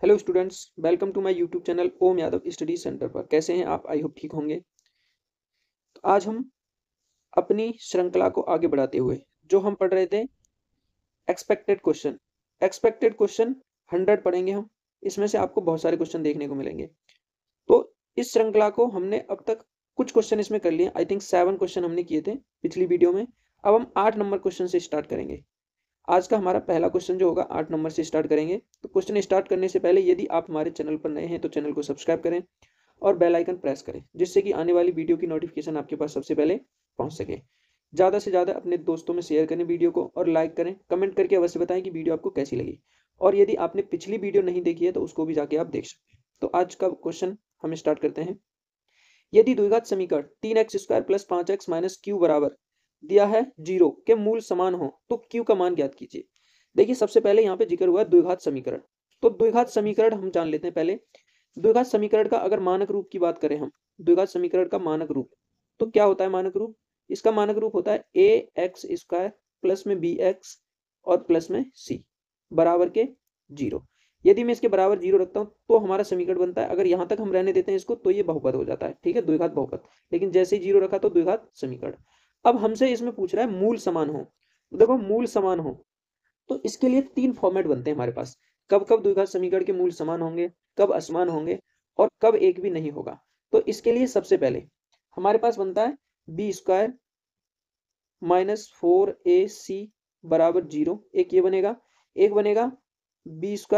Hello students, welcome to my YouTube channel Om Yadav study centre पर। कैसे हैं आप? आई होप ठीक होंगे। तो आज हम अपनी श्रृंखला को आगे बढ़ाते हुए जो हम पढ़ रहे थे एक्सपेक्टेड क्वेश्चन 100 पढ़ेंगे हम। इसमें से आपको बहुत सारे क्वेश्चन देखने को मिलेंगे। तो इस श्रृंखला को हमने अब तक कुछ क्वेश्चन इसमें कर लिए। आई थिंक 7 क्वेश्चन हमने किए थे पिछली वीडियो में। अब हम 8 नंबर क्वेश्चन से स्टार्ट करेंगे। आज का हमारा पहला क्वेश्चन जो होगा 8 नंबर से स्टार्ट करेंगे। तो क्वेश्चन स्टार्ट करने से पहले यदि आप हमारे चैनल पर नए हैं तो चैनल को सब्सक्राइब करें और बेल आइकन प्रेस करें, जिससे कि आने वाली वीडियो की नोटिफिकेशन आपके पास सबसे पहले पहुंच सके। ज़्यादा से ज़्यादा अपने दोस्तों में शेयर करें वीडियो को और लाइक करें। कमेंट करके अवश्य बताएं कि वीडियो आपको कैसी लगी, और यदि आपने पिछली वीडियो नहीं देखी है तो उसको भी जाके आप देख सकते हैं। तो आज का क्वेश्चन हम स्टार्ट करते हैं। यदि द्विघात समीकरण 3x² + 5x - q बराबर दिया है 0 के मूल समान हो तो q का मान ज्ञात कीजिए। देखिए, सबसे पहले यहाँ पे जिक्र हुआ है द्विघात समीकरण। तो द्विघात समीकरण हम जान लेते हैं पहले। द्विघात समीकरण का अगर मानक रूप की बात करें हम, द्विघात समीकरण का मानक रूप, तो क्या होता है मानक रूप? इसका मानक रूप होता है ax² प्लस में bx और प्लस में c बराबर के 0। यदि मैं इसके बराबर 0 रखता हूँ तो हमारा समीकरण बनता है। अगर यहाँ तक हम रहने देते हैं इसको तो ये बहुपद हो जाता है, ठीक है, द्विघात बहुपद। लेकिन जैसे ही 0 रखा तो द्विघात समीकरण। अब हमसे इसमें पूछ रहा है मूल समान हो। तो देखो, मूल समान हो तो इसके लिए 3 फॉर्मेट बनते हैं हमारे पास। कब कब द्विघात समीकरण के मूल समान होंगे, कब असमान होंगे, और कब एक भी नहीं होगा। तो इसके लिए सबसे पहले हमारे पास बनता है b² - 4ac बराबर 0। एक ये बनेगा। एक बनेगा b² -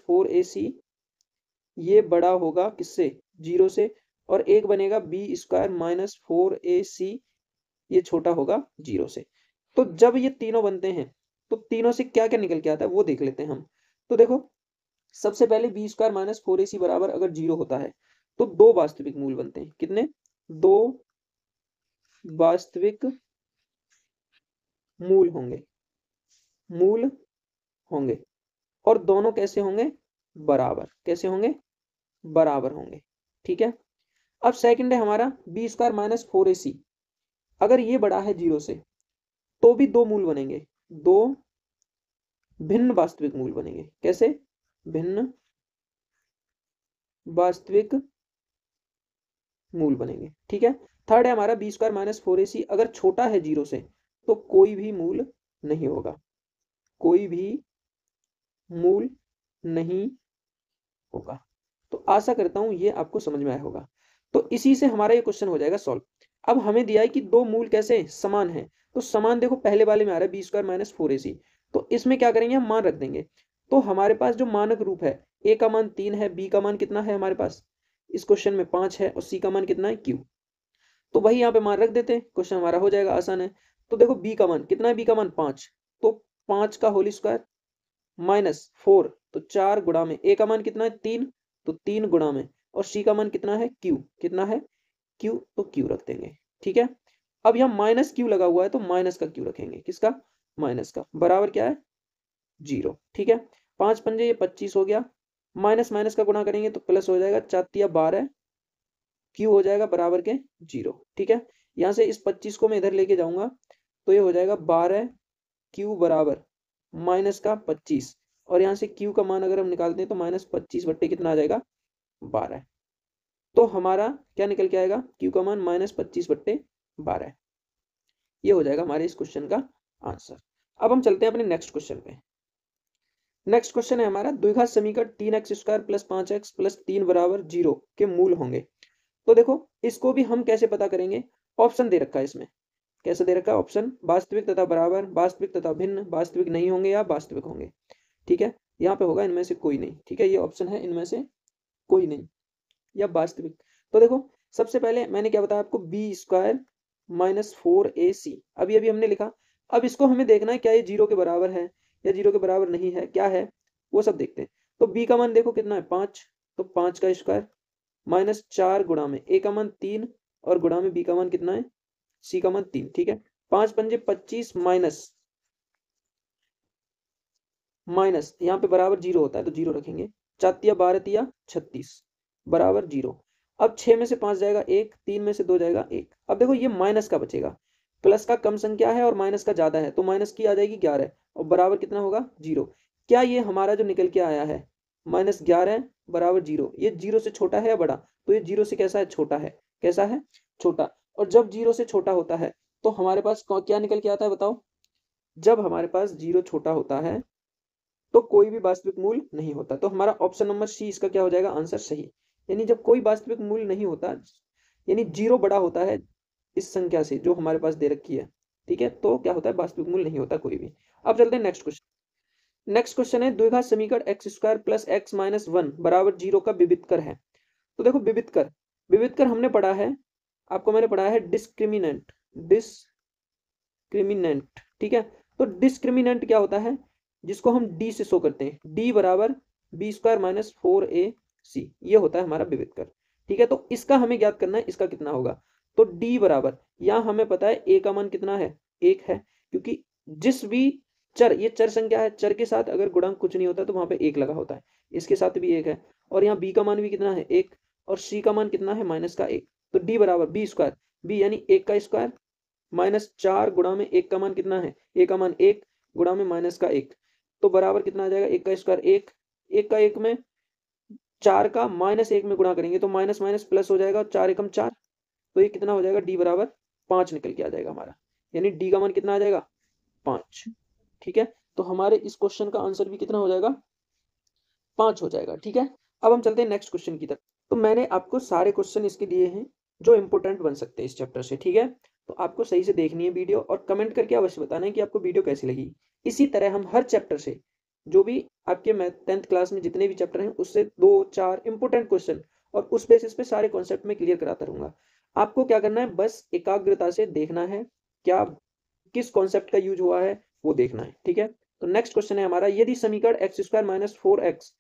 4ac ये बड़ा होगा किससे? 0 से। और एक बनेगा b² - 4ac ये छोटा होगा 0 से। तो जब ये तीनों बनते हैं तो तीनों से क्या क्या निकल के आता है वो देख लेते हैं हम। तो देखो, सबसे पहले b² - 4ac बराबर अगर 0 होता है तो दो वास्तविक मूल बनते हैं। कितने? दो वास्तविक मूल होंगे। मूल होंगे। और दोनों कैसे होंगे? बराबर। कैसे होंगे? बराबर होंगे। ठीक है। अब सेकंड है हमारा b² - 4ac। अगर ये बड़ा है 0 से तो भी दो मूल बनेंगे। दो भिन्न वास्तविक मूल बनेंगे। कैसे? भिन्न वास्तविक मूल बनेंगे। ठीक है। थर्ड है हमारा b² - 4ac। अगर छोटा है 0 से तो कोई भी मूल नहीं होगा। कोई भी मूल नहीं होगा। तो आशा करता हूं ये आपको समझ में आया होगा। तो इसी से हमारा ये क्वेश्चन हो जाएगा सॉल्व। अब हमें दिया है कि दो मूल कैसे समान है। तो समान देखो पहले वाले में आ रहा है b² - 4ac। तो इसमें क्या करेंगे? हम मान रख देंगे। तो हमारे पास जो मानक रूप है, a का मान 3 है, b का मान कितना है हमारे पास इस क्वेश्चन में 5 है, और c का मान कितना है q। तो वही यहाँ पे मान रख देते हैं, क्वेश्चन हमारा हो जाएगा, आसान है। तो देखो b का मान कितना है? b का मान 5। तो 5 का होल स्क्वायर -4, तो 4 गुणा में a का मान कितना है? 3, तो 3 गुणा में, और c का मान कितना है? q। कितना है? q, तो q रख देंगे। ठीक है। अब यहाँ माइनस q लगा हुआ है तो माइनस का q रखेंगे। किसका? माइनस का। बराबर क्या है? 0। ठीक है। 5 पंजे ये 25 हो गया। माइनस माइनस का गुणा करेंगे तो प्लस हो जाएगा। 4 12 q हो जाएगा बराबर के 0। ठीक है। यहाँ से इस 25 को मैं इधर लेके जाऊंगा तो ये हो जाएगा 12 q बराबर माइनस का 25। और यहाँ से q का मान अगर हम निकालते हैं तो -25 बट्टे कितना आ जाएगा? 12। तो हमारा क्या निकल के आएगा? q का मान -25 बट्टे 12। ये हो जाएगा हमारे इस क्वेश्चन का आंसर। अब हम चलते हैं अपने नेक्स्ट क्वेश्चन पे। नेक्स्ट क्वेश्चन है हमारा द्विघात समीकरण 3x² + 5x + 3 बराबर 0 के मूल होंगे। तो देखो, इसको भी हम कैसे पता करेंगे? ऑप्शन दे रखा है इसमें। कैसे दे रखा है ऑप्शन? वास्तविक तथा बराबर, वास्तविक तथा भिन्न, वास्तविक नहीं होंगे या वास्तविक होंगे। ठीक है। यहाँ पे होगा इनमें से कोई नहीं। ठीक है, ये ऑप्शन है इनमें से कोई नहीं, या वास्तविक। तो देखो, सबसे पहले मैंने क्या बताया आपको? b² - 4ac अभी अभी हमने लिखा। अब इसको हमें देखना है क्या ये 0 के बराबर है या 0 के बराबर नहीं है, क्या है वो सब देखते हैं। तो b का मान देखो कितना है? 5। तो 5 का स्क्वायर -4 गुणा में a का मान 3, और गुणा में b का मान कितना है? c का मान 3। ठीक है। 5 पंजे 25 माइनस यहाँ पे बराबर 0 होता है तो 0 रखेंगे। 4 12 36 बराबर 0। अब 6 में से 5 जाएगा 1, 3 में से 2 जाएगा 1। अब देखो ये माइनस का बचेगा। प्लस का कम संख्या है और माइनस का ज्यादा है, तो माइनस की आ जाएगी 11 और बराबर कितना होगा 0। क्या ये हमारा जो निकल के आया है -11 बराबर 0, ये 0 से छोटा है या बड़ा? तो ये 0 से कैसा है, छोटा है। कैसा है, छोटा। और जब 0 से छोटा होता है तो हमारे पास क्या निकल के आता है बताओ? जब हमारे पास 0 छोटा होता है तो कोई भी वास्तविक मूल नहीं होता। तो हमारा ऑप्शन नंबर सी इसका क्या हो जाएगा, आंसर सही। यानी जब कोई वास्तविक मूल नहीं होता, यानी 0 बड़ा होता है इस संख्या से जो हमारे पास दे रखी है, ठीक है, तो क्या होता है, वास्तविक मूल नहीं होता कोई भी। अब चलते हैं नेक्स्ट क्वेश्चन। नेक्स्ट क्वेश्चन है द्विघात समीकरण x square plus x minus 1 बराबर 0 का विविधकर है। तो देखो विविधकर, विविधकर हमने पढ़ा है, आपको मैंने पढ़ाया है डिस्क्रिमिनेंट, डिस्क्रिमिनेंट, ठीक है। तो डिस्क्रिमिनेंट क्या होता है, जिसको हम डी से शो करते हैं, डी बराबर बी स्क्वायर माइनस 4ac, ये होता है हमारा विविधकर, ठीक है। तो इसका हमें ज्ञात करना है, इसका कितना होगा। तो डी बराबर, यहाँ हमें पता है ए का मान कितना है, 1 है, क्योंकि जिस भी चर, ये चर संख्या है, चर के साथ अगर गुणांक कुछ नहीं होता तो वहां पे 1 लगा होता है, इसके साथ भी 1 है। और यहाँ बी का मान भी कितना है, 1, और सी का मान कितना है, -1। तो डी बराबर बी स्क्वायर, बी यानी 1 का स्क्वायर -4 गुणा में 1 का मान कितना है, ए का मान 1 गुणा में -1, तो बराबर कितना आ जाएगा, 1 का स्क्वायर 1, 1 का 1 में 4 का -1 में गुणा करेंगे तो माइनस माइनस प्लस हो जाएगा, 4 एकम 4, तो ये कितना हो जाएगा, डी बराबर 5 निकल के आ जाएगा हमारा। यानी डी का मान कितना आ जाएगा, 5, ठीक है। तो हमारे इस क्वेश्चन का आंसर भी कितना हो जाएगा, 5 हो जाएगा, ठीक है। अब हम चलते हैं नेक्स्ट क्वेश्चन की तरफ। तो मैंने आपको सारे क्वेश्चन इसके दिए हैं जो इंपोर्टेंट बन सकते हैं इस चैप्टर से, ठीक है। तो आपको सही से देखनी है वीडियो और कमेंट करके अवश्य बताना है कि आपको वीडियो कैसी लगी। इसी तरह हम हर चैप्टर से, जो भी आपके 10th क्लास में जितने भी चैप्टर हैं उससे 2-4 इंपोर्टेंट क्वेश्चन और उस बेसिस पे सारे कॉन्सेप्ट में क्लियर कराता रहूंगा। आपको क्या करना है, बस एकाग्रता से देखना है, क्या किस कॉन्सेप्ट का यूज हुआ है वो देखना है, ठीक है। तो नेक्स्ट क्वेश्चन है हमारा, यदि समीकरण x square minus 4x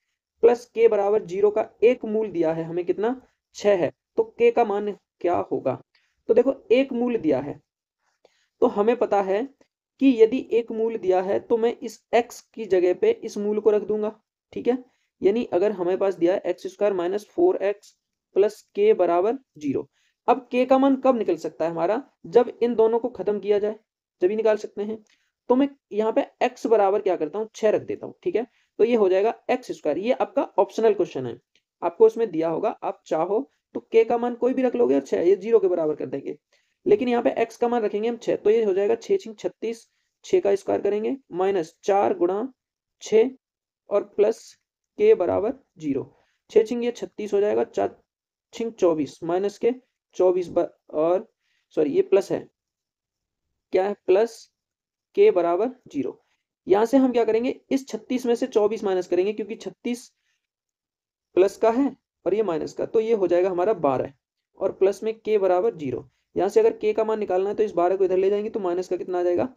plus के बराबर 0 का एक मूल दिया है, हमें कितना 6 है, तो के का मान क्या होगा। तो देखो एक मूल दिया है, तो हमें पता है कि यदि एक मूल दिया है तो मैं इस x की जगह पे इस मूल को रख दूंगा, ठीक है। यानी अगर हमें पास दिया है x square minus 4x plus के बराबर 0, अब के का मान कब निकल सकता है हमारा, जब इन दोनों को खत्म किया जाए, जब ही निकाल सकते हैं। तो मैं यहाँ पे x बराबर क्या करता हूँ, 6 रख देता हूँ, ठीक है। तो ये हो जाएगा एक्स स्क्वायर, ये आपका ऑप्शनल क्वेश्चन है, आपको उसमें दिया होगा, आप चाहो तो के का मान कोई भी रख लोगे और 6 ये 0 के बराबर कर देंगे, लेकिन यहाँ पे x का मान रखेंगे हम 6, तो ये हो जाएगा 6 6 36, 6 का स्क्वायर करेंगे -4 गुणा 6 और प्लस के बराबर 0, 6 6 ये 36 हो जाएगा, 4 6 24 माइनस के 24 और सॉरी ये प्लस है, क्या है प्लस के बराबर 0। यहां से हम क्या करेंगे, इस 36 में से 24 माइनस करेंगे क्योंकि 36 प्लस का है और ये माइनस का, तो ये हो जाएगा हमारा 12 और प्लस में के बराबर 0। यहाँ से अगर के का मान निकालना है तो इस 12 को इधर ले जाएंगे तो माइनस का कितना आ जाएगा,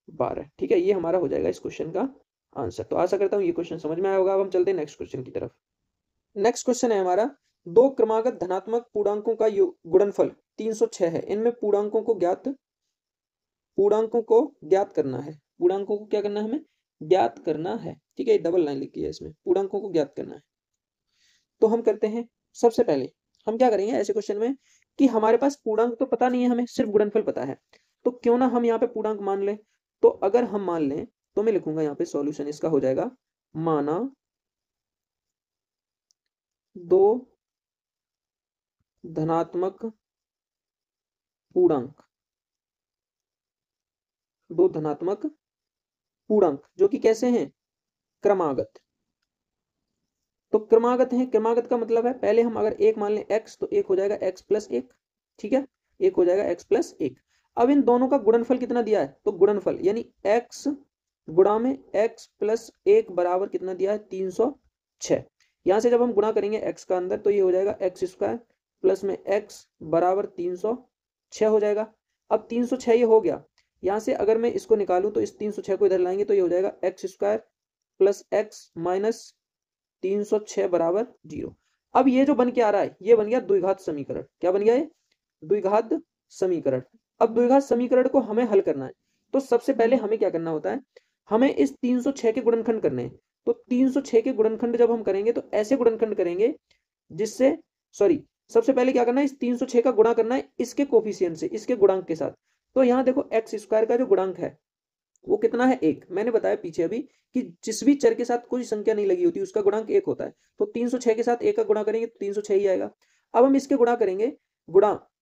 12, ठीक है। ये हमारा हो जाएगा इस क्वेश्चन का आंसर। तो आशा करता हूँ ये क्वेश्चन समझ में आया होगा। अब हम चलते हैं नेक्स्ट क्वेश्चन की तरफ। नेक्स्ट क्वेश्चन है हमारा, दो क्रमागत धनात्मक पूर्णांकों का गुणनफल 306 है, इनमें पूर्णांकों को ज्ञात करना है, पूर्णांकों को क्या करना है, हमें ज्ञात करना है, ठीक है। डबल लाइन लिखी है इसमें, पूर्णांकों को ज्ञात करना है। तो हम करते हैं, सबसे पहले हम क्या करेंगे ऐसे क्वेश्चन में कि हमारे पास पूर्णांक तो पता नहीं है, हमें सिर्फ गुणनफल पता है, तो क्यों ना हम यहाँ पे पूर्णांक मान लें। तो अगर हम मान लें तो मैं लिखूंगा यहाँ पे सॉल्यूशन इसका हो जाएगा, माना दो धनात्मक पूर्णांक, दो धनात्मक पूर्णांक जो कि कैसे हैं, क्रमागत। तो क्रमागत है, क्रमागत का मतलब है पहले हम अगर एक मान लें x तो एक हो जाएगा x प्लस 1, ठीक है, एक हो जाएगा x प्लस 1। अब इन दोनों का गुणनफल कितना दिया है, तो गुणनफल यानी x गुणा में x प्लस 1 बराबर कितना दिया है, 306। यहां से जब हम गुणा करेंगे x का अंदर तो ये हो जाएगा एक्स स्क्वायर प्लस में x बराबर 306 हो जाएगा। अब 306 ये हो गया, यहाँ से अगर मैं इसको निकालूं तो इस 306 को इधर लाएंगे तो ये हो जाएगा x square plus x minus 306 बराबर 0। अब ये जो बन के आ रहा है ये बन गया द्विघात समीकरण। क्या बन गया ये, द्विघात समीकरण। अब द्विघात समीकरण को हमें हल करना है, तो सबसे पहले हमें क्या करना होता है, हमें इस 306 के गुणनखंड करने हैं। तो 306 के गुणनखंड जब हम करेंगे तो ऐसे गुणनखंड करेंगे जिससे, सॉरी सबसे पहले क्या करना है, इस 306 का गुणा करना है इसके कोफिशिएंट से, इसके गुणांक के साथ। तो यहाँ देखो एक्स स्क्वायर का जो गुणांक है वो कितना है, 1। मैंने बताया पीछे अभी कि जिस भी चर के साथ कोई संख्या नहीं लगी होती उसका गुणांक 1 होता है। तो 306 के साथ 1 का गुणा करेंगे तो 306 ही आएगा। अब हम इसके गुणा करेंगे,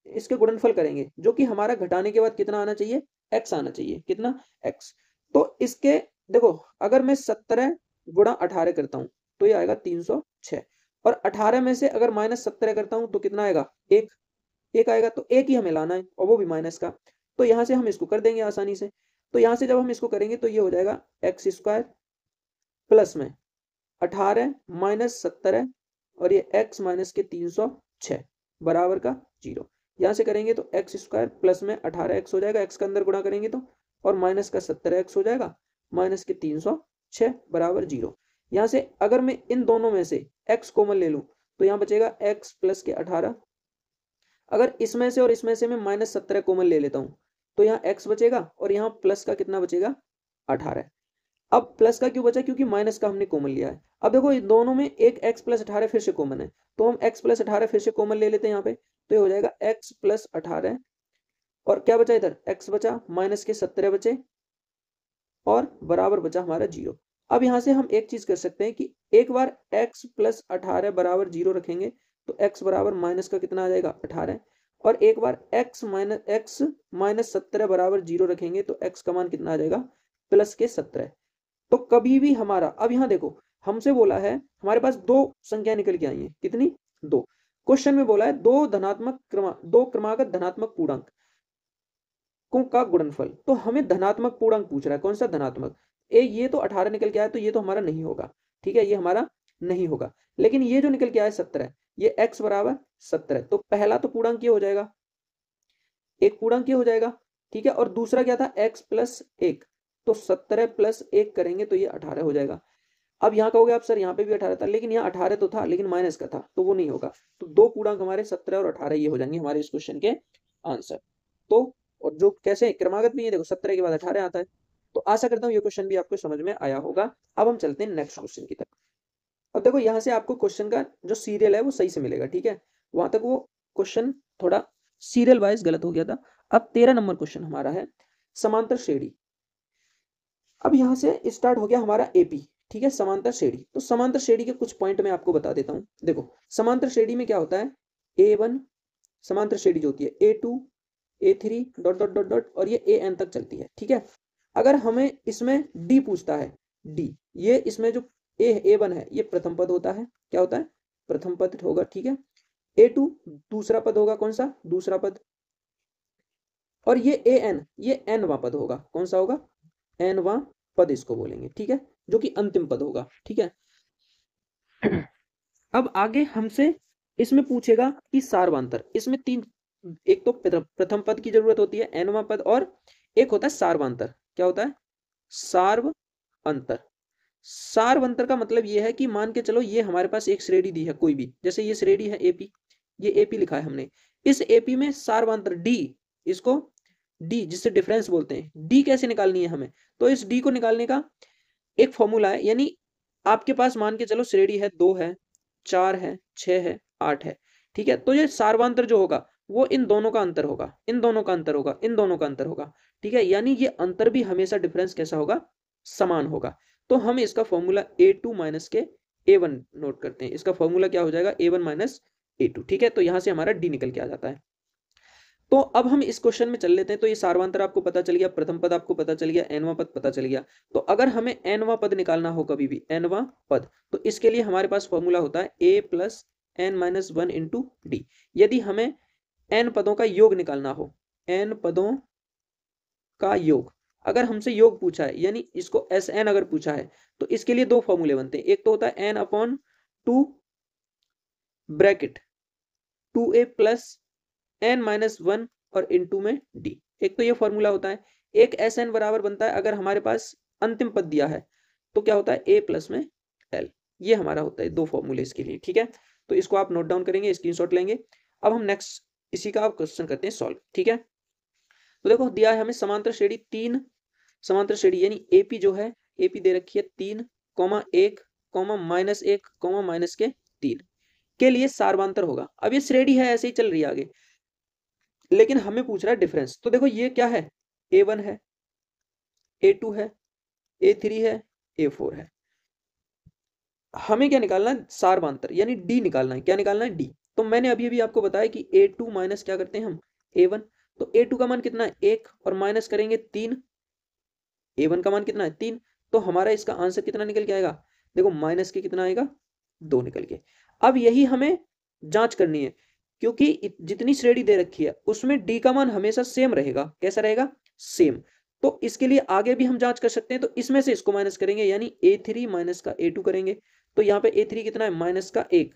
इसके गुणनफल करेंगे, जो कि हमारा घटाने के बाद कितना आना चाहिए, x आना चाहिए। कितना, x। तो इसके देखो, अगर मैं 17 गुणा 18 करता हूं तो ये आएगा 306, और 18 में से अगर -17 करता हूं तो कितना आएगा, 1 आएगा। तो 1 ही हमें लाना है, और वो भी माइनस का। तो यहां से हम इसको कर देंगे आसानी से। तो यहां से जब हम इसको करेंगे तो ये हो जाएगा एक्स स्क्वायर प्लस में 18 माइनस 17, और ये x माइनस के 306 बराबर का 0। यहां से करेंगे तो एक्स स्क्वायर प्लस में 18x हो जाएगा, x का अंदर गुणा करेंगे तो, और माइनस का 17x हो जाएगा, माइनस के 306 बराबर 0। यहां से अगर मैं इन दोनों में से x कॉमन ले लूं तो यहाँ बचेगा x प्लस के 18। अगर इसमें से और इसमें से मैं -17 कॉमन ले लेता हूं तो यहाँ x बचेगा, और यहाँ प्लस का कितना बचेगा, 18। अब प्लस का क्यों बचा, क्योंकि माइनस का हमने कॉमन लिया है। अब देखो इन दोनों में एक x प्लस 18 फिर से कॉमन है, तो हम x प्लस 18 फिर से कॉमन ले लेते हैं यहाँ पे। तो ये हो जाएगा x प्लस 18, और क्या बचा इधर, x बचा, माइनस के 17 बचे, और बराबर बचा हमारा 0। अब यहाँ से हम एक चीज कर सकते हैं कि एक बार x प्लस 18 बराबर 0 रखेंगे तो x बराबर माइनस का कितना आ जाएगा, 18। और एक बार x माइनस 17 बराबर 0 रखेंगे तो x का मान कितना आ जाएगा, प्लस के 17। तो कभी भी हमारा, अब यहाँ देखो हमसे बोला है, हमारे पास दो संख्या निकल के आई है, कितनी, 2। क्वेश्चन में बोला है दो क्रमागत धनात्मक पूर्णांक का गुणनफल। तो हमें धनात्मक पूर्णांक पूछ रहा है, कौन सा धनात्मक, ये तो 18 निकल के आया, तो ये तो हमारा नहीं होगा, ठीक है, ये हमारा नहीं होगा। लेकिन ये जो निकल के आया 17, ये x बराबर 17, तो पहला तो पूर्णांक ये हो जाएगा, एक पूर्णांक ये हो जाएगा, ठीक है। और दूसरा क्या था, x प्लस 1, तो 17 प्लस 1 करेंगे तो ये 18 हो जाएगा। अब यहाँ कहोगे आप सर यहाँ पे भी 18 था, लेकिन यहाँ 18 तो था लेकिन माइनस का था, तो वो नहीं होगा। तो दो पूर्णांक हमारे 17 और 18 ये हो जाएंगे हमारे इस क्वेश्चन के आंसर। तो और जो कैसे क्रमागत भी है, देखो 17 के बाद 18 आता है। तो आशा करता हूँ ये क्वेश्चन भी आपको समझ में आया होगा। अब हम चलते हैं नेक्स्ट क्वेश्चन की तरफ। अब देखो यहाँ से आपको क्वेश्चन का जो सीरियल है वो सही से मिलेगा, ठीक है। वहां तक वो क्वेश्चन थोड़ा सीरियल वाइज गलत हो गया था। अब 13 नंबर क्वेश्चन हमारा है समांतर श्रेणी। अब यहाँ से स्टार्ट हो गया हमारा एपी, ठीक है, समांतर श्रेणी। तो समांतर श्रेणी के कुछ पॉइंट मैं आपको बता देता हूँ। देखो समांतर श्रेणी में क्या होता है, A1 समांतर श्रेणी जो होती है, A2 A3 dot dot dot dot, और ये AN तक चलती है, ठीक है। अगर हमें इसमें D पूछता है, D, ये इसमें जो A1 है ये प्रथम पद होता है, क्या होता है, प्रथम पद होगा, ठीक है। A2 दूसरा पद होगा, कौन सा, दूसरा पद। और ये AN ये Nवां पद होगा, कौन सा होगा, Nवां पद इसको बोलेंगे, ठीक है, जो कि अंतिम पद होगा, ठीक है। अब आगे हमसे इसमें पूछेगा कि सार्वधातर, इसमें तीन, एक तो प्रथम पद की जरूरत होती है, Nवां पद, और एक होता है सार्वधातर। क्या होता है, सार्वधातर। सार्वधातर का मतलब ये है कि मान के चलो ये हमारे पास एक श्रेणी दी है कोई भी, जैसे ये श्रेणी है एपी, ये एपी लिखा है हमने, इस एपी में सार्वधातर डी, इसको डी जिससे डिफरेंस बोलते हैं, डी कैसे निकालनी है हमें, तो इस डी को निकालने का एक फॉर्मूला है। यानी आपके पास मान के चलो श्रेणी है 2 है, 4 है, 6 है, 8 है, ठीक है। तो ये सार्वधातर जो होगा वो इन दोनों का अंतर होगा, इन दोनों का अंतर होगा, इन दोनों का अंतर होगा, ठीक है। यानी ये अंतर भी हमेशा डिफरेंस कैसा होगा, समान होगा। तो हम इसका फॉर्मूला A2 माइनस के A1 नोट करते हैं। इसका फॉर्मूला क्या हो जाएगा, A1 माइनस A2, ठीक है। तो यहां से हमारा D निकल के आ जाता है। तो अब हम इस क्वेश्चन में चल लेते हैं। तो ये सार्वधातर आपको पता चल गया, प्रथम पद आपको पता चल गया, Nवां पद पता चल गया। तो अगर हमें Nवां पद निकालना हो, कभी भी Nवां पद, तो इसके लिए हमारे पास फॉर्मूला होता है A plus N minus 1 into D. यदि हमें N पदों का योग निकालना हो, N पदों का योग अगर हमसे योग पूछा है, यानी इसको SN अगर पूछा है, तो इसके लिए दो फॉर्मूले बनते हैं। एक तो होता है N/2 bracket 2A plus N minus 1 और इनटू में D, एक तो ये फॉर्मूला होता है। एक SN बराबर बनता है अगर हमारे पास अंतिम पद दिया है, तो क्या होता है A प्लस में L। ये हमारा होता है दो फॉर्मूले इसके लिए, ठीक है। तो इसको आप नोट डाउन करेंगे, स्क्रीनशॉट लेंगे। अब हम नेक्स्ट इसी का आप क्वेश्चन करते हैं सॉल्व, ठीक है। तो देखो दिया है हमें समांतर श्रेणी 3, समांतर श्रेणी यानी AP जो है, AP दे रखी है 3, 1, -1, -के 3 के लिए सार्वधातर होगा। अब ये श्रेणी है ऐसे ही चल रही है आगे, लेकिन हमें पूछ रहा है डिफरेंस। तो देखो ये क्या है, A1 है, A2 है, A3 है, A4 है। हमें क्या निकालना है, सारवांतर यानी डी निकालना है। क्या निकालना है, डी। तो मैंने अभी अभी आपको बताया कि A2 माइनस क्या करते हैं हम, A1। तो A2 का मान कितना है, 1, और माइनस करेंगे 3, A1 का मान कितना है 3। तो हमारा इसका आंसर कितना निकल के आएगा, देखो माइनस के कितना आएगा, 2 निकल के। अब यही हमें जांच करनी है, क्योंकि जितनी श्रेणी दे रखी है उसमें डी का मान हमेशा सेम रहेगा। कैसा रहेगा, सेम। तो इसके लिए आगे भी हम जांच कर सकते हैं। तो इसमें से इसको माइनस करेंगे, यानी A3 माइनस का A2 करेंगे। तो यहाँ पे A3 कितना है, माइनस का 1,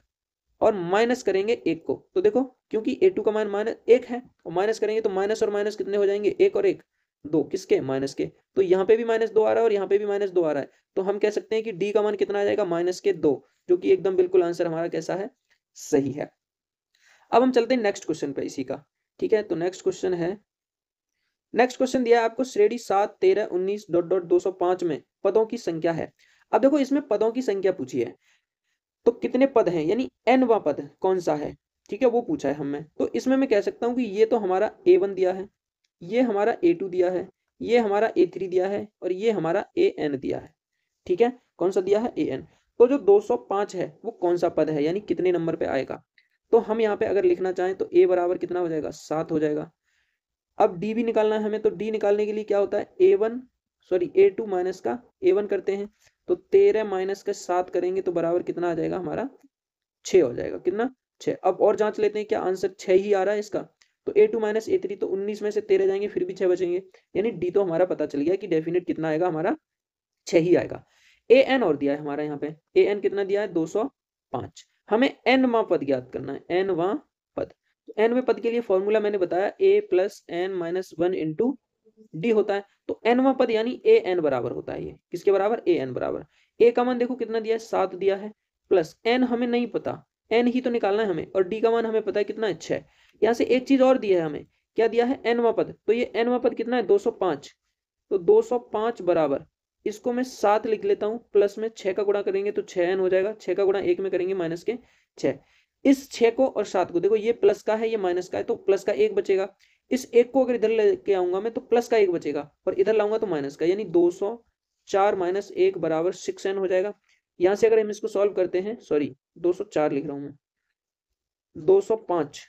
और माइनस करेंगे 1 को। तो देखो क्योंकि A2 का मान माइनस 1 है, और माइनस करेंगे तो माइनस और माइनस कितने हो जाएंगे, 1 और 1 2, किसके, माइनस के। तो यहाँ पे भी -2 आ रहा है और यहाँ पे भी -2 आ रहा है। तो हम कह सकते हैं कि डी का मान कितना आ जाएगा, -2, जो कि एकदम बिल्कुल आंसर हमारा कैसा है, सही है। अब हम चलते हैं नेक्स्ट क्वेश्चन पे इसी का। ठीक है, तो नेक्स्ट क्वेश्चन है, नेक्स्ट क्वेश्चन दिया है आपको, श्रेणी 7, 13, 19 डॉट डॉट 205 में पदों की संख्या है। अब देखो इसमें पदों की संख्या पूछी है, तो कितने पद हैं, यानी nवां पद कौन सा है, ठीक है, वो पूछा है हमें। तो इसमें मैं कह सकता हूँ कि ये तो हमारा A1 दिया है, ये हमारा A2 दिया है, ये हमारा A3 दिया है, और ये हमारा AN दिया है। ठीक है, कौन सा दिया है, AN। तो जो 205 है वो कौन सा पद है, यानी कितने नंबर पे आएगा। तो हम यहाँ पे अगर लिखना चाहें तो A बराबर कितना हो जाएगा, 7 हो जाएगा। अब डी भी निकालना है हमें, तो डी निकालने के लिए क्या होता है, A2 माइनस का A1 करते हैं। तो 13 माइनस का 7 करेंगे तो बराबर कितना आ जाएगा हमारा, 6 हो जाएगा। कितना, 6। अब और जांच लेते हैं, क्या आंसर 6 ही आ रहा है इसका। तो A2 माइनस A3, तो 19 में से 13 जाएंगे फिर भी 6 बचेंगे, यानी डी तो हमारा पता चल गया कि डेफिनेट कितना आएगा हमारा, 6 ही आएगा। AN और दिया है हमारा यहाँ पे, AN कितना दिया है, 205। हमें nवां पद ज्ञात करना है, nवां पद। तो nवें पद के लिए फॉर्मूला मैंने बताया, a plus N minus 1 into D होता है। तो nवां पद यानी AN बराबर होता है, ये किसके बराबर, AN बराबर। a का मान देखो कितना दिया है, 7 दिया है, प्लस n हमें नहीं पता, n ही तो निकालना है हमें, और d का मान हमें पता है कितना है, 6। यहाँ से एक चीज और दी है हमें, क्या दिया है, nवां पद। तो ये nवां पद कितना है, 205। तो 205 बराबर, इसको मैं 7 लिख लेता हूँ, प्लस में 6 का गुणा करेंगे तो 6n हो जाएगा, 6 का गुणा 1 में करेंगे माइनस के 6। इस 6 को और 7 को, देखो ये प्लस का है ये माइनस का है, तो प्लस का 1 बचेगा। इस 1 को अगर इधर लेके आऊंगा मैं तो प्लस का 1 बचेगा, और इधर लाऊंगा तो माइनस का, यानी 204 माइनस 1 बराबर 6n हो जाएगा। यहाँ से अगर हम इसको सॉल्व करते हैं, सॉरी 204 लिख रहा हूँ मैं, 205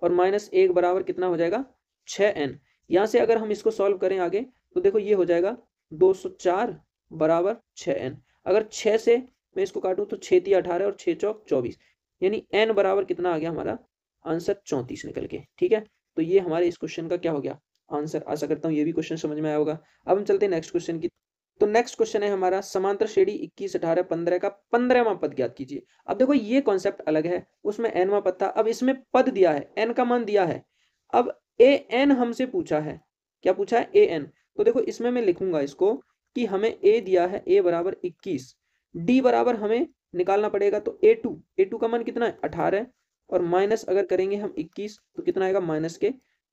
और माइनस 1 बराबर कितना हो जाएगा, 6n। यहाँ से अगर हम इसको सॉल्व करें आगे, तो देखो ये हो जाएगा 204 बराबर 6n। अगर 6 से मैं इसको काटूं तो 6 3 18 और 6 चौक 24, यानी n बराबर कितना आ गया हमारा, आंसर 34 निकल के। ठीक है, तो ये हमारे इस क्वेश्चन का क्या हो गया, आंसर। आशा करता हूँ ये भी क्वेश्चन समझ में आया होगा। अब हम चलते हैं नेक्स्ट क्वेश्चन की। तो नेक्स्ट क्वेश्चन है हमारा, समांतर श्रेणी 21, 18, 15 का 15वां पद ज्ञात कीजिए। अब देखो ये कॉन्सेप्ट अलग है, उसमें nवां पद था, अब इसमें पद दिया है, n का मान दिया है। अब an हमसे पूछा है, क्या पूछा है, an। तो देखो इसमें मैं लिखूंगा इसको कि हमें a दिया है, a बराबर 21, d बराबर हमें निकालना पड़ेगा, तो a2 का मान कितना है, 18, और माइनस अगर करेंगे हम 21 तो कितना आएगा, माइनस के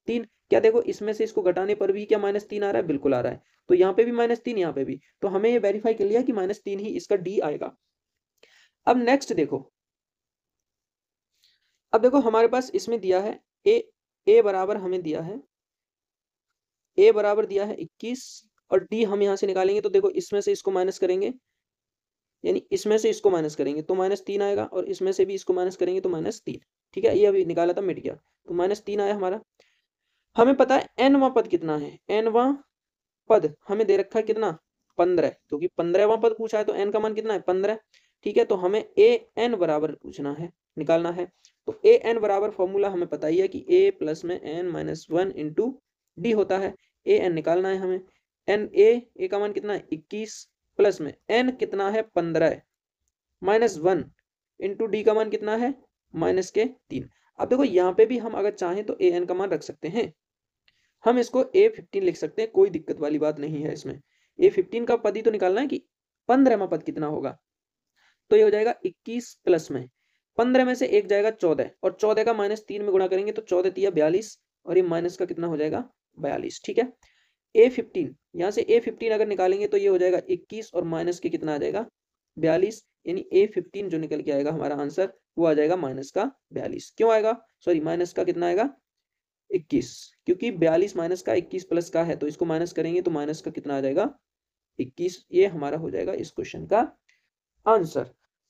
3। क्या देखो इसमें से इसको घटाने पर भी क्या -3 आ रहा है, बिल्कुल आ रहा है। तो यहाँ पे भी -3, यहाँ पे भी, तो हमें ये वेरीफाई कर लिया कि -3 ही इसका डी आएगा। अब नेक्स्ट देखो, अब देखो हमारे पास इसमें दिया है ए बराबर हमें दिया है, ए बराबर दिया है 21, और डी हम यहाँ से निकालेंगे तो देखो इसमें से इसको माइनस करेंगे, यानी इसमें से इसको माइनस करेंगे तो -3 आएगा, और इसमें से भी इसको माइनस करेंगे तो -3। ठीक है, ये अभी निकाला था, मिट गया, तो -3 आया हमारा। हमें पता है nवां पद कितना है, nवां पद हमें दे रखा है कितना, 15, क्योंकि 15वां पद पूछा है तो n का मान कितना है, 15। ठीक है, तो हमें an बराबर पूछना है, निकालना है। तो an बराबर फॉर्मूला हमें पता ही है कि a प्लस में n माइनस 1 इंटू डी होता है। an निकालना है हमें, a का मान कितना है, 21, प्लस में n कितना है, 15, माइनस 1 इंटू डी का मान कितना है, -3। अब देखो यहाँ पे भी हम अगर चाहें तो an का मान रख सकते हैं, हम इसको A15 लिख सकते हैं, कोई दिक्कत वाली बात नहीं है इसमें। A15 का पद ही तो निकालना है कि 15वां पद कितना होगा। तो ये हो जाएगा 21 प्लस में 15 में से 1 जाएगा 14, और 14 का -3 में गुणा करेंगे तो 14 तिया 42, और ये माइनस का कितना हो जाएगा, 42। ठीक है, A15, यहाँ से A15 अगर निकालेंगे तो ये हो जाएगा 21, और माइनस के कितना आ जाएगा, 42, यानी A15 जो निकल के आएगा हमारा आंसर वो आ जाएगा -42। क्यों आएगा, सॉरी माइनस का कितना आएगा, 21, क्योंकि 42 माइनस का 21 प्लस का है, तो इसको माइनस करेंगे तो माइनस का कितना आ जाएगा 21। ये हमारा हो जाएगा इस क्वेश्चन का आंसर।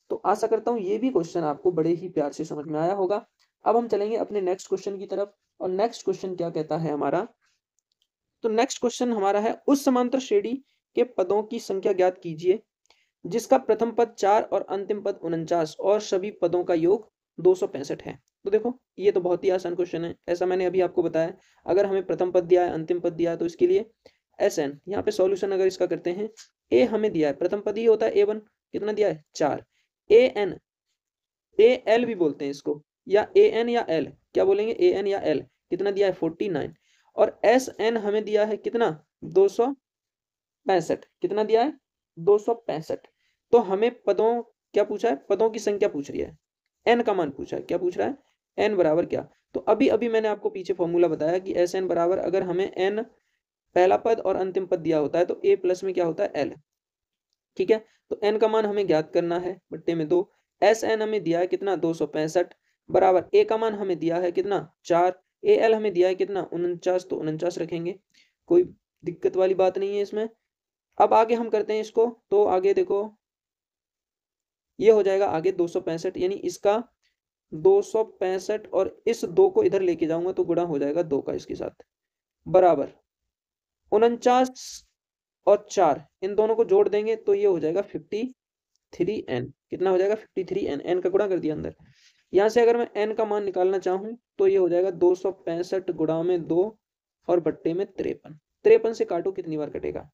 तो आशा करता हूँ ये भी क्वेश्चन आपको बड़े ही प्यार से समझ में आया होगा। अब हम चलेंगे अपने नेक्स्ट क्वेश्चन की तरफ, और नेक्स्ट क्वेश्चन क्या कहता है हमारा, तो नेक्स्ट क्वेश्चन हमारा है, उस समांतर श्रेणी के पदों की संख्या ज्ञात कीजिए जिसका प्रथम पद 4 और अंतिम पद 49 और सभी पदों का योग 265 है। तो देखो ये तो बहुत ही आसान क्वेश्चन है, ऐसा मैंने अभी आपको बताया। अगर हमें प्रथम पद दिया है, अंतिम पद दिया है, तो इसके लिए SN, यहाँ पे सॉल्यूशन अगर इसका करते हैं, ए हमें दिया है, प्रथम पद ही होता है A1, कितना दिया है 4, AN, AL भी बोलते हैं इसको, या AN या L, क्या बोलेंगे AN या L, कितना दिया है 49, और SN हमें दिया है कितना 265, कितना दिया है 265। तो हमें पदों क्या पूछा है, पदों की संख्या पूछ रही है, एन का मान पूछा है, क्या पूछ रहा है, एन बराबर क्या। तो अभी अभी मैंने आपको पीछे फॉर्मूला बताया कि एस एन बराबर, अगर हमें एन पहला पद और अंतिम पद दिया होता है तो ए प्लस में क्या होता है एल, ठीक है। तो एन का मान हमें ज्ञात करना है, बट्टे में 2, एस एन हमें दिया है कितना 265, बराबर ए का मान हमें दिया है कितना 4, ए एल हमें दिया है कितना 49, तो 49 रखेंगे, कोई दिक्कत वाली बात नहीं है इसमें। अब आगे हम करते हैं इसको, तो आगे देखो ये हो जाएगा आगे 265, यानी इसका 265, और इस 2 को इधर लेके जाऊंगा तो गुणा हो जाएगा 2 का इसके साथ, बराबर 49 और 4 इन दोनों को जोड़ देंगे तो ये हो जाएगा 53n, कितना हो जाएगा 53n, n का गुणा कर दिया अंदर। यहाँ से अगर मैं n का मान निकालना चाहूँ तो ये हो जाएगा 265 गुणा में 2 और बट्टे में 53, 53 से काटो कितनी बार कटेगा,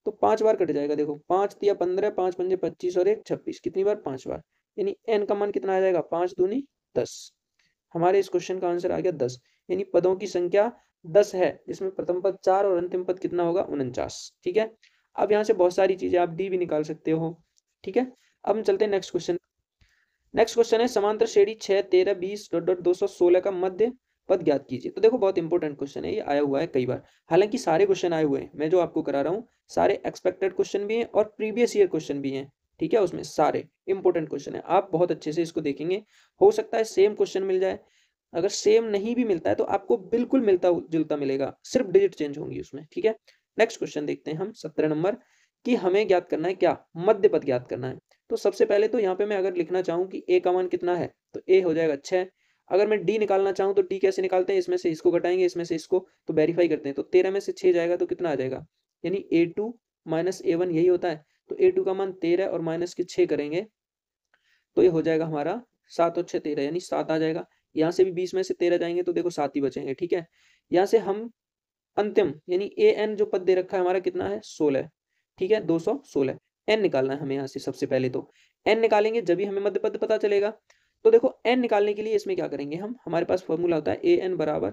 तो 5 बार कट जाएगा। देखो 5 दिया 15, 5 पंजे 25 और 1 26, कितनी बार 5 बार, यानी n का मान कितना आ जाएगा 5 दूनी 10। हमारे इस क्वेश्चन का आंसर आ गया 10, यानी पदों की संख्या 10 है, जिसमें प्रथम पद 4 और अंतिम पद कितना होगा 49, ठीक है। अब यहाँ से बहुत सारी चीजें आप डी भी निकाल सकते हो, ठीक है। अब हम चलते हैं नेक्स्ट क्वेश्चन। नेक्स्ट क्वेश्चन है, समांतर श्रेणी 6 13 20 216 का मध्य पद ज्ञात कीजिए। तो देखो बहुत इंपॉर्टेंट क्वेश्चन है, ये आया हुआ है कई बार, हालांकि सारे क्वेश्चन आए हुए हैं, मैं जो आपको करा रहा हूँ सारे एक्सपेक्टेड क्वेश्चन भी हैं और प्रीवियस ईयर क्वेश्चन भी हैं, ठीक है, उसमें सारे इंपॉर्टेंट क्वेश्चन है, आप बहुत अच्छे से इसको देखेंगे। हो सकता है सेम क्वेश्चन मिल जाए, अगर सेम नहीं भी मिलता है तो आपको बिल्कुल मिलता जुलता मिलेगा, सिर्फ डिजिट चेंज होंगी उसमें, ठीक है। नेक्स्ट क्वेश्चन देखते हैं हम 17 नंबर, कि हमें ज्ञात करना है क्या, मध्य पद ज्ञात करना है। तो सबसे पहले तो यहाँ पे मैं अगर लिखना चाहूँ कि ए का मान कितना है, तो ए हो जाएगा 6। अगर मैं डी निकालना चाहूँ तो डी कैसे निकालते हैं, इसमें से इसको घटाएंगे, इसमें से इसको, तो वेरीफाई करते हैं, तो 13 में से 6 जाएगा तो कितना आ जाएगा, यानी A2 माइनस A1 यही होता है। तो A2 का मान 13 और माइनस के 6 करेंगे तो ये हो जाएगा हमारा 7 और 6 13, यानी 7 आ जाएगा। यहाँ से भी 20 में से 13 जाएंगे तो देखो 7 ही बचेंगे, ठीक है। यहाँ से हम अंतिम यानी AN जो पद दे रखा है हमारा कितना है 16, ठीक है 216, n निकालना है हमें यहाँ से। सबसे पहले तो n निकालेंगे जब भी हमें मध्य पद पता चलेगा। तो देखो n निकालने के लिए इसमें क्या करेंगे हम, हमारे पास फॉर्मूला होता है AN बराबर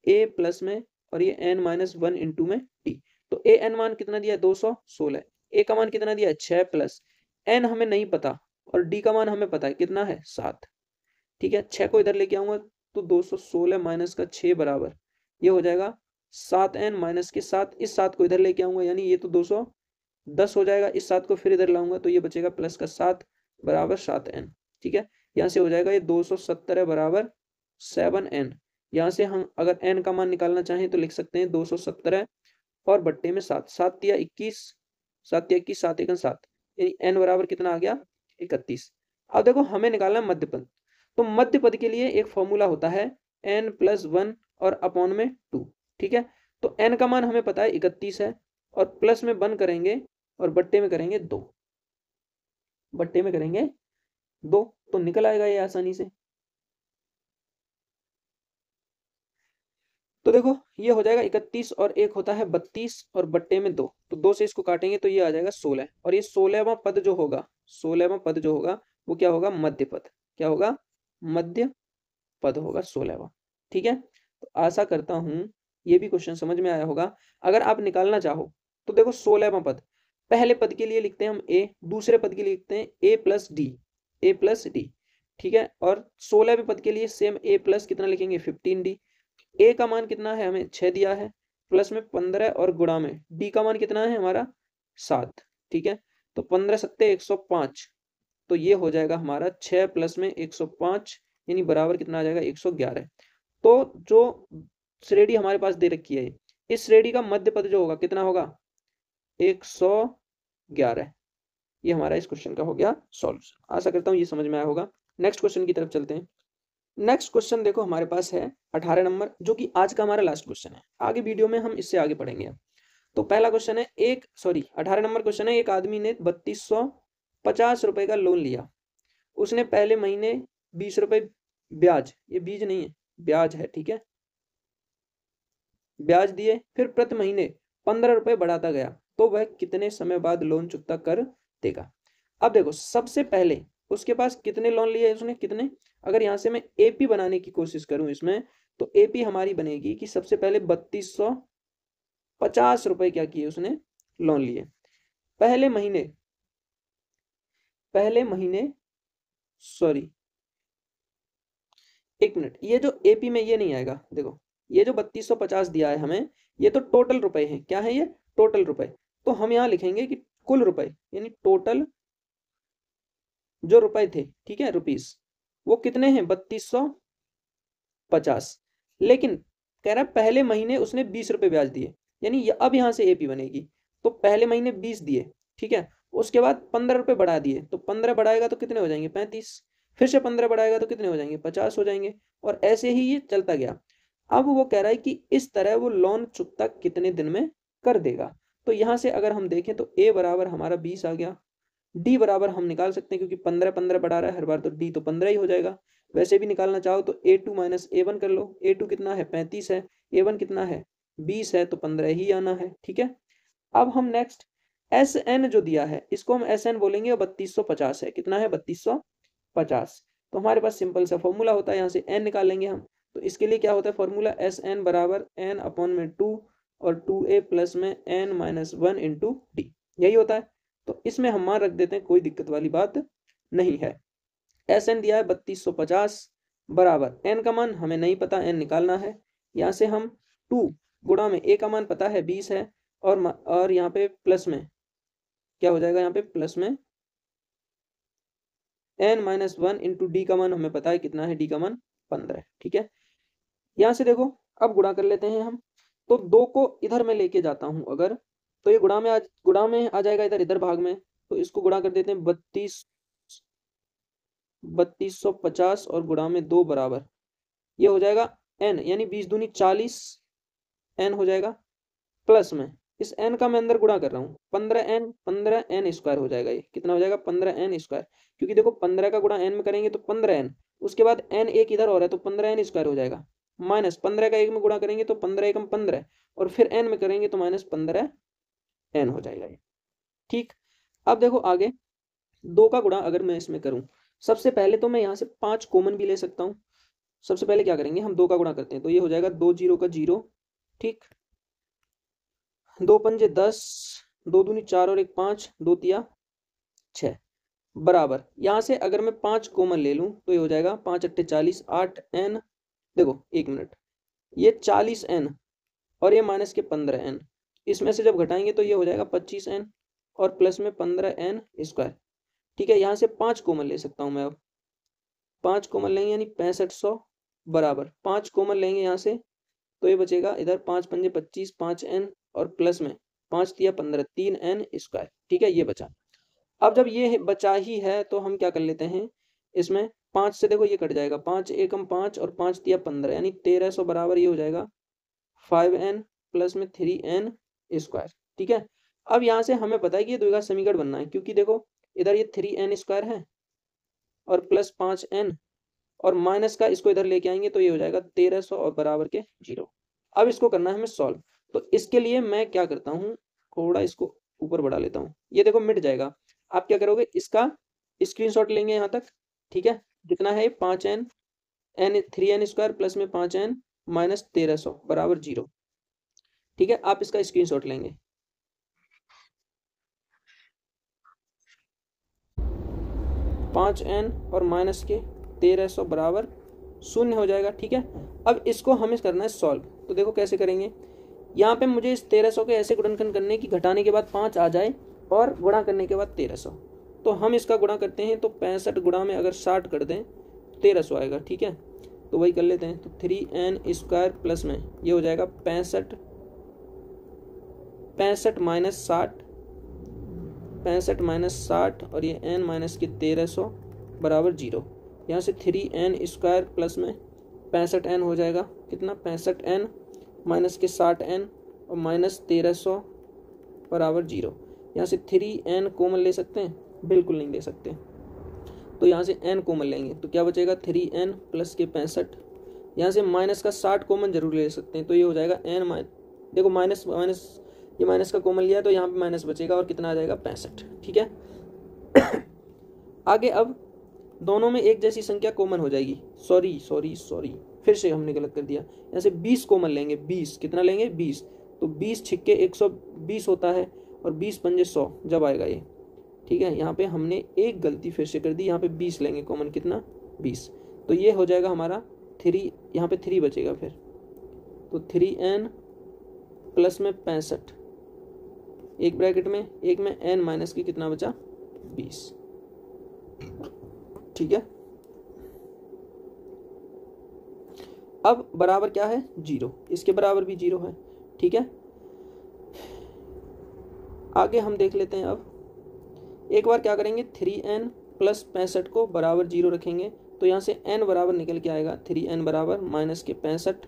a प्लस में और ये n माइनस 1 इंटू में t। तो AN मान कितना दिया है 216, a का मान कितना दिया है 6 प्लस n हमें नहीं पता और d का मान हमें पता है कितना है 7, ठीक है। 6 को इधर लेके आऊंगा तो 216 माइनस का 6 बराबर ये हो जाएगा 7n माइनस के 7, इस 7 को इधर लेके आऊंगा यानी ये तो 210 हो जाएगा, इस 7 को फिर इधर लाऊंगा तो ये बचेगा प्लस का 7 बराबर 7n, ठीक है। यहाँ से हो जाएगा ये 270 बराबर 7n। यहाँ से हम अगर n का मान निकालना चाहें तो लिख सकते हैं 270 और बट्टे में 7, 7 दिया 21, 7 या 21, 7 एकन 7, यानी n बराबर कितना आ गया 31। अब देखो हमें निकालना है मध्य पद, तो मध्य पद के लिए एक फॉर्मूला होता है n प्लस 1 और अपॉन में 2, ठीक है। तो n का मान हमें पता है 31 है और प्लस में 1 करेंगे और बट्टे में करेंगे 2, बट्टे में करेंगे 2 तो निकल आएगा ये आसानी से। तो देखो ये हो जाएगा 31 और एक होता है 32 और बट्टे में 2, तो 2 से इसको काटेंगे तो ये आ जाएगा 16, और ये 16वां पद जो होगा, 16वां पद जो होगा वो क्या होगा मध्य पद, क्या होगा मध्य पद होगा 16वां, ठीक है। तो आशा करता हूं ये भी क्वेश्चन समझ में आया होगा। अगर आप निकालना चाहो तो देखो 16वां पद, पहले पद के लिए लिखते हैं हम a, दूसरे पद के लिए लिखते हैं a plus D, a plus D, ठीक है। और 16वें पद के लिए सेम a प्लस कितना लिखेंगे 15d। a का मान कितना है हमें 6 दिया है, प्लस में 15 और गुणा में d का मान कितना है हमारा 7, ठीक है। तो 15 सत्ते 105, तो ये हो जाएगा हमारा 6 प्लस में 105 यानी बराबर कितना आ जाएगा 111। तो जो श्रेणी हमारे पास दे रखी है, इस श्रेणी का मध्य पद जो होगा कितना होगा 111। ये हमारा इस क्वेश्चन का हो गया सॉल्यूशन। आशा करता हूँ ये समझ में आया होगा। नेक्स्ट क्वेश्चन की तरफ चलते हैं। नेक्स्ट क्वेश्चन देखो हमारे पास है 18 नंबर, जो कि आज का हमारा लास्ट क्वेश्चन है। आगे वीडियो में हम इससे आगे पढ़ेंगे। तो पहला क्वेश्चन है 18 नंबर क्वेश्चन है, एक आदमी ने 3250 रुपए का लोन लिया। उसने पहले महीने 20 रुपए ब्याज, ये बीज नहीं है ब्याज है, ठीक है, ब्याज दिए, फिर प्रति महीने 15 रुपए बढ़ाता गया, तो वह कितने समय बाद लोन चुकता कर देगा। अब देखो सबसे पहले उसके पास कितने लोन लिए उसने, कितने, अगर यहां से मैं एपी बनाने की कोशिश करूं इसमें, तो एपी हमारी बनेगी कि सबसे पहले 3250 रुपए क्या किए उसने लोन लिए पहले महीने सॉरी एक मिनट, ये जो एपी में ये नहीं आएगा। देखो ये जो 3250 दिया है हमें, ये तो टोटल रुपए हैं। क्या है ये, टोटल रुपए। तो हम यहाँ लिखेंगे कि कुल रुपए, यानी टोटल जो रुपए थे, ठीक है, रुपीस, वो कितने हैं 3250। लेकिन कह रहा है पहले महीने उसने 20 रुपए ब्याज दिए, यानी अब यहाँ से एपी बनेगी। तो पहले महीने 20 दिए, ठीक है, उसके बाद 15 रुपए बढ़ा दिए, तो 15 बढ़ाएगा तो कितने हो जाएंगे 35, फिर से 15 बढ़ाएगा तो कितने हो जाएंगे 50 हो जाएंगे, और ऐसे ही ये चलता गया। अब वो कह रहा है कि इस तरह वो लोन चुकता कितने दिन में कर देगा। तो यहाँ से अगर हम देखें तो ए बराबर हमारा 20 आ गया, डी बराबर हम निकाल सकते हैं क्योंकि 15 बढ़ा रहा है हर बार, तो डी तो 15 ही हो जाएगा। वैसे भी निकालना चाहो तो A2 माइनस A1 कर लो। A2 कितना है 35 है, A1 कितना है 20 है, तो 15 ही आना है, ठीक है। अब हम नेक्स्ट SN जो दिया है इसको हम SN बोलेंगे, और 3250 है, कितना है 3250। तो हमारे पास सिंपल सा फॉर्मूला होता है, यहाँ से n निकाल लेंगे हम। तो इसके लिए क्या होता है फॉर्मूला, SN बराबर n अपॉन में 2 और 2a प्लस में n माइनस 1 इंटू डी, यही होता है। तो इसमें हम मान रख देते हैं, कोई दिक्कत वाली बात नहीं है। SN दिया है 3250 बराबर n का मान हमें नहीं पता, n निकालना है। यहाँ से हम 2 गुणा में a का मान पता है 20 है, और यहाँ पे प्लस में क्या हो जाएगा, यहाँ पे प्लस में n माइनस 1 इंटू डी का मान हमें पता है कितना है, डी का मान 15, ठीक है। यहाँ से देखो अब गुणा कर लेते हैं हम। तो 2 को इधर में लेके जाता हूं अगर, तो ये गुणा में आ जाएगा इधर भाग में। तो इसको गुणा कर देते हैं 3250 और गुणा में 2 बराबर, ये हो जाएगा n, यानी 20 दूनी 40 n हो जाएगा, प्लस में इस n का मैं अंदर गुणा कर रहा हूँ 15n स्क्वायर हो जाएगा। ये कितना हो जाएगा 15n स्क्वायर, क्योंकि देखो 15 का गुणा n में करेंगे तो 15n, उसके बाद n एक इधर और है तो 15n स्क्वायर हो जाएगा, माइनस 15 का 1 में गुणा करेंगे तो 15 एकम 15, और फिर n में करेंगे तो माइनस 15n हो जाएगा ये, ठीक। अब देखो आगे 2 का गुणा अगर मैं इसमें करूं, सबसे पहले तो मैं यहाँ से 5 कॉमन भी ले सकता हूँ। सबसे पहले क्या करेंगे हम 2 का गुणा करते हैं, तो ये हो जाएगा 2 0 का 0, ठीक, 2 पंजे 10, 2 दूनी 4 और 1 5, 2 तिया 6 बराबर। यहाँ से अगर मैं 5 कॉमन ले लूँ तो ये हो जाएगा 5 अट्ठे 40, 8n, देखो 1 मिनट, ये 40n और ये माइनस के 15n, इसमें से जब घटाएंगे तो ये हो जाएगा 25n और प्लस में 15n स्क्वायर, ठीक है। यहाँ से 5 कॉमन ले सकता हूँ मैं, अब 5 कॉमन लेंगे यानी 6500 बराबर 5 कॉमन लेंगे यहाँ से, तो ये बचेगा इधर 5 पंजे 25, 5n और प्लस में 5 तिया 15, 3n स्क्वायर, ठीक है, ये बचा। अब जब ये बचा ही है तो हम क्या कर लेते हैं, इसमें 5 से देखो ये कट जाएगा, 5 एकम 5 और 5 तिया 15, यानी 1300 बराबर ये हो जाएगा 5n प्लस में 3n स्क्वायर, ठीक है। अब यहाँ से हमें पता है कि ये द्विघात समीकरण बनना है, क्योंकि देखो इधर ये 3n स्क्वायर है और प्लस 5n और माइनस का इसको इधर लेके आएंगे तो ये हो जाएगा 1300 और बराबर के 0। अब इसको करना है हमें सॉल्व, तो इसके लिए मैं क्या करता हूँ, थोड़ा इसको ऊपर बढ़ा लेता हूँ, ये देखो मिट जाएगा। आप क्या करोगे, इसका स्क्रीनशॉट लेंगे यहाँ तक, ठीक है, कितना है 5n 3n स्क्वायर प्लस में 5n माइनस 1300 बराबर 0, ठीक है। आप इसका स्क्रीनशॉट लेंगे, 5n और माइनस के 1300 बराबर 0 हो जाएगा, ठीक है। अब इसको हमें करना है सॉल्व, तो देखो कैसे करेंगे। यहाँ पे मुझे इस 1300 के ऐसे गुणनखंड करने की घटाने के बाद 5 आ जाए और गुणा करने के बाद 1300, तो हम इसका गुणा करते हैं, तो 65 गुणा में अगर 60 कर दें 1300 आएगा, ठीक है। तो वही कर लेते हैं। तो 3n स्क्वायर प्लस में ये हो जाएगा 65 माइनस 60 और ये n माइनस के 1300 बराबर 0। यहाँ से 3n स्क्वायर प्लस में 65n हो जाएगा कितना, 65n माइनस के 60n और माइनस 1300 बराबर 0। यहाँ से 3n कॉमन ले सकते हैं, बिल्कुल नहीं ले सकते। तो यहाँ से n कॉमन लेंगे तो क्या बचेगा, 3n प्लस के 65। यहाँ से माइनस का 60 कॉमन जरूर ले सकते हैं, तो ये हो जाएगा n देखो माइनस ये माइनस का कॉमन लिया तो यहाँ पे माइनस बचेगा और कितना आ जाएगा, 65। ठीक है। आगे अब दोनों में एक जैसी संख्या कॉमन हो जाएगी। सॉरी फिर से हमने गलत कर दिया। यहाँ से 20 कॉमन लेंगे, 20 कितना लेंगे, 20। तो 20 छिक्के 120 होता है और 20 पंजे 100 जब आएगा ये। ठीक है, यहाँ पे हमने एक गलती फिर से कर दी, यहाँ पे 20 लेंगे कॉमन, कितना, 20। तो ये हो जाएगा हमारा 3, यहाँ पे 3 बचेगा फिर। तो 3n प्लस में 65, एक ब्रैकेट में, एक में n माइनस की कितना बचा, 20। ठीक है। अब बराबर क्या है, 0, इसके बराबर भी 0 है। ठीक है। आगे हम देख लेते हैं। अब एक बार क्या करेंगे, 3n प्लस 65 को बराबर 0 रखेंगे तो यहाँ से n बराबर निकल के आएगा 3n बराबर माइनस के 65।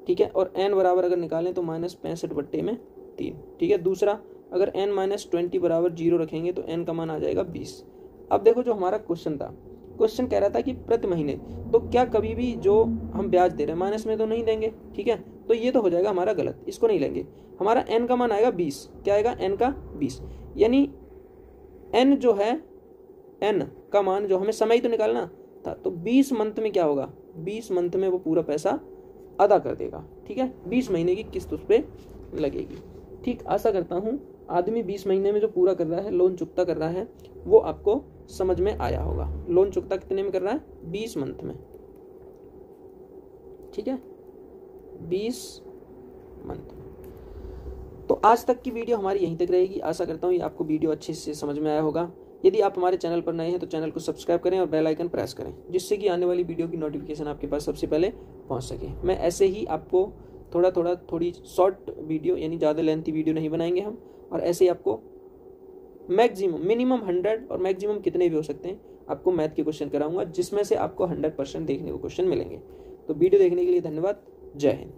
ठीक है, और n बराबर अगर निकालें तो माइनस 65 बट्टे में 3। ठीक है। दूसरा, अगर n माइनस 20 बराबर 0 रखेंगे तो n का मान आ जाएगा 20। अब देखो जो हमारा क्वेश्चन था, क्वेश्चन कह रहा था कि प्रति महीने, तो क्या कभी भी जो हम ब्याज दे रहे हैं माइनस में तो नहीं देंगे। ठीक है, तो ये तो हो जाएगा हमारा गलत, इसको नहीं लेंगे। हमारा n का मान आएगा 20। क्या आएगा, n का 20, यानी n जो है, n का मान जो हमें समय तो निकालना था, तो 20 मंथ में क्या होगा, 20 मंथ में वो पूरा पैसा अदा कर देगा। ठीक है, 20 महीने की किस्त उस पर लगेगी। ठीक, आशा करता हूँ आदमी 20 महीने में जो पूरा कर रहा है, लोन चुकता कर रहा है, वो आपको समझ में आया होगा। लोन चुकता कितने में कर रहा है, 20 मंथ में। ठीक है, 20 मंथ में। तो आज तक की वीडियो हमारी यहीं तक रहेगी। आशा करता हूँ ये आपको वीडियो अच्छे से समझ में आया होगा। यदि आप हमारे चैनल पर नए हैं तो चैनल को सब्सक्राइब करें और बेल आइकन प्रेस करें, जिससे कि आने वाली वीडियो की नोटिफिकेशन आपके पास सबसे पहले पहुंच सके। मैं ऐसे ही आपको थोड़ी शॉर्ट वीडियो, यानी ज़्यादा लेंथी वीडियो नहीं बनाएंगे हम, और ऐसे ही आपको मैक्सिमम, मिनिमम 100 और मैक्सिमम कितने भी हो सकते हैं, आपको मैथ के क्वेश्चन कराऊंगा, जिसमें से आपको 100% देखने को क्वेश्चन मिलेंगे। तो वीडियो देखने के लिए धन्यवाद। जय हिंद।